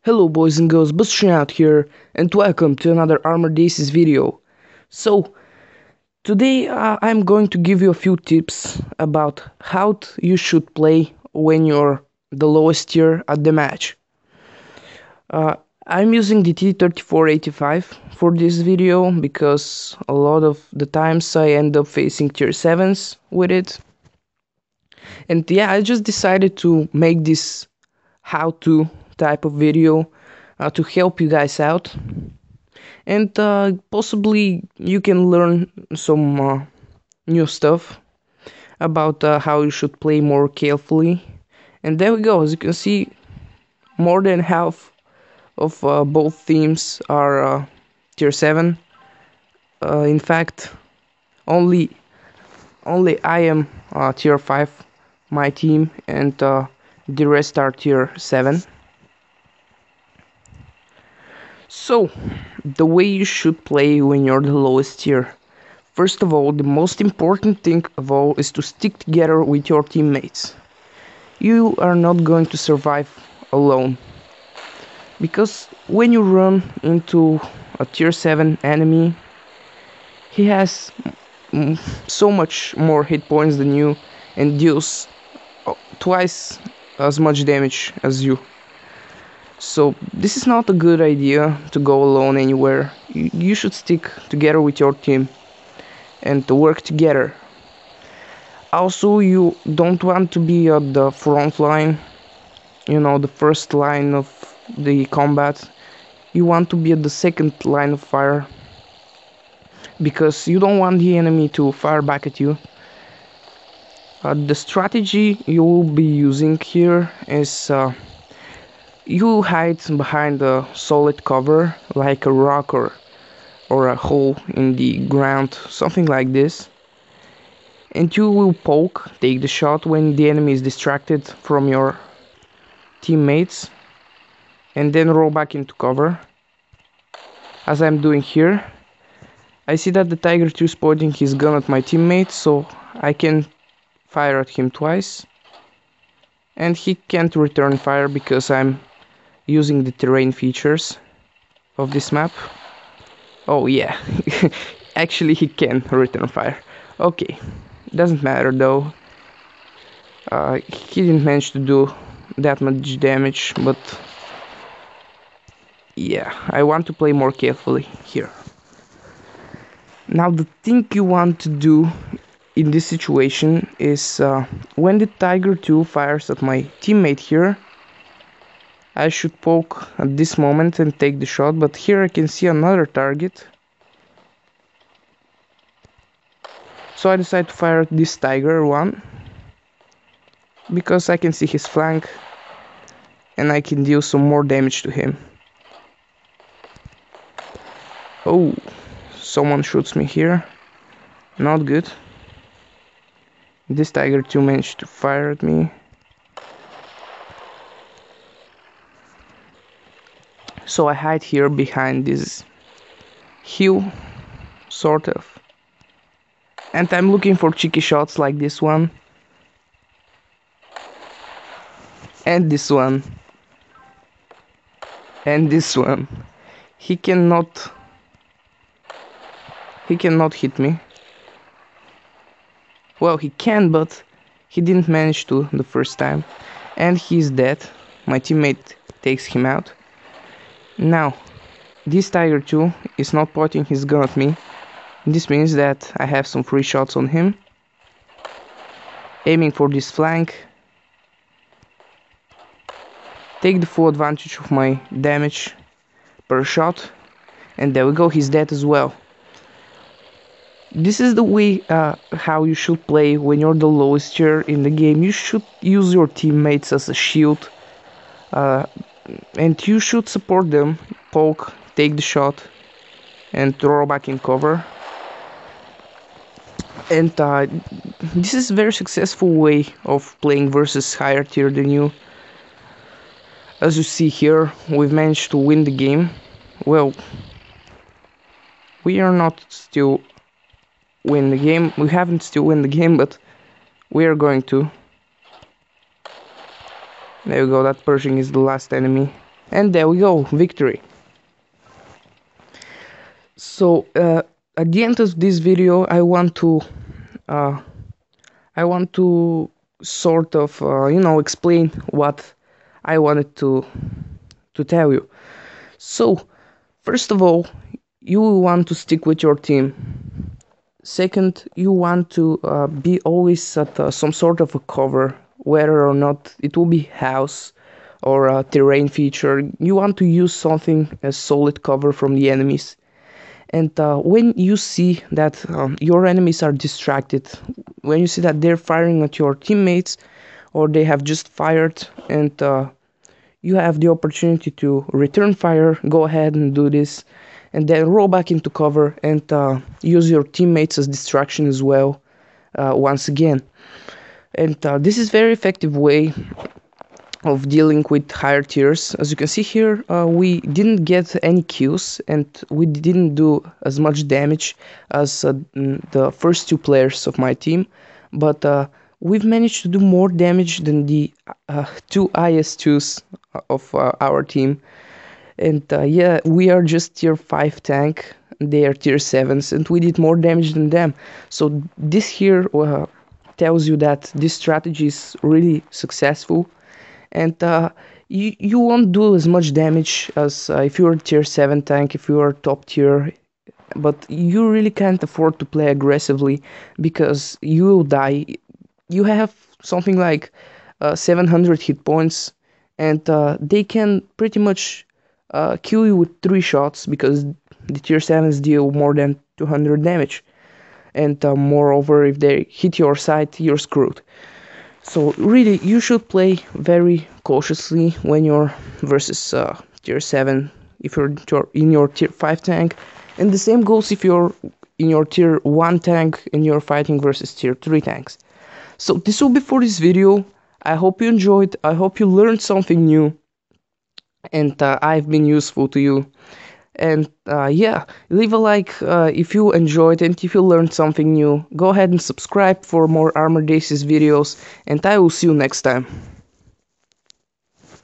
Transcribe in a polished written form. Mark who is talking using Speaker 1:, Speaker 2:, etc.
Speaker 1: Hello boys and girls, Buster out here, and welcome to another Armored Aces video. So, today I'm going to give you a few tips about how you should play when you're the lowest tier at the match. I'm using the T3485 for this video because a lot of the times I end up facing tier 7s with it. And yeah, I just decided to make this how-to type of video to help you guys out, and possibly you can learn some new stuff about how you should play more carefully. And there we go. As you can see, more than half of both teams are tier 7. In fact, only I am tier 5, my team, and the rest are tier 7. So, the way you should play when you're the lowest tier. First of all, the most important thing of all is to stick together with your teammates. You are not going to survive alone. Because when you run into a tier 7 enemy, he has so much more hit points than you and deals twice as much damage as you. So this is not a good idea to go alone anywhere. You should stick together with your team and to work together. Also, you don't want to be at the front line, the first line of the combat. You want to be at the second line of fire, because you don't want the enemy to fire back at you. The strategy you will be using here is you hide behind a solid cover like a rock or a hole in the ground, something like this, and you will take the shot when the enemy is distracted from your teammates, and then roll back into cover, as I'm doing here. I see that the Tiger 2 is pointing his gun at my teammate, so I can fire at him twice, and he can't return fire because I'm using the terrain features of this map. Oh yeah, actually he can return fire. Okay, doesn't matter though. He didn't manage to do that much damage, but yeah, I want to play more carefully here. Now the thing you want to do in this situation is when the Tiger 2 fires at my teammate here, I should poke at this moment and take the shot, but here I can see another target. So I decide to fire at this Tiger 1, because I can see his flank and I can deal some more damage to him. Oh, someone shoots me here. Not good. This Tiger 2 managed to fire at me. So I hide here behind this hill, sort of. And I'm looking for cheeky shots like this one. And this one. And this one. He cannot hit me. Well, he can, but he didn't manage to the first time. And he's dead. My teammate takes him out. Now, this Tiger 2 is not pointing his gun at me. This means that I have some free shots on him. Aiming for this flank. Take the full advantage of my damage per shot. And there we go, he's dead as well. This is the way how you should play when you're the lowest tier in the game. You should use your teammates as a shield. And you should support them, poke, take the shot, and throw back in cover. And this is a very successful way of playing versus higher tier than you. As you see here, we've managed to win the game. Well, we are not still win the game. We haven't still win the game, but we are going to. There we go, that Pershing is the last enemy. And there we go, victory. So at the end of this video, uh, I want to sort of explain what I wanted to tell you. So first of all, you want to stick with your team. Second, you want to be always at some sort of a cover, whether or not it will be house or a terrain feature. You want to use something as solid cover from the enemies. And when you see that your enemies are distracted, when you see that they're firing at your teammates or they have just fired, and you have the opportunity to return fire, go ahead and do this, and then roll back into cover and use your teammates as distraction as well once again. And this is very effective way of dealing with higher tiers. As you can see here, we didn't get any kills and we didn't do as much damage as the first two players of my team, but we've managed to do more damage than the two IS2s of our team. And yeah, we are just tier 5 tank, they are tier 7s, and we did more damage than them. So this here tells you that this strategy is really successful, and you won't do as much damage as if you're a tier 7 tank, if you are top tier, but you really can't afford to play aggressively because you will die. You have something like 700 hit points, and they can pretty much kill you with 3 shots because the tier 7s deal more than 200 damage, and moreover, if they hit your side, you're screwed. So really, you should play very cautiously when you're versus tier 7, if you're in your tier 5 tank, and the same goes if you're in your tier 1 tank and you're fighting versus tier 3 tanks. So this will be for this video. I hope you enjoyed, I hope you learned something new, and I've been useful to you. And yeah, leave a like if you enjoyed and if you learned something new. Go ahead and subscribe for more Armored Aces videos, and I will see you next time.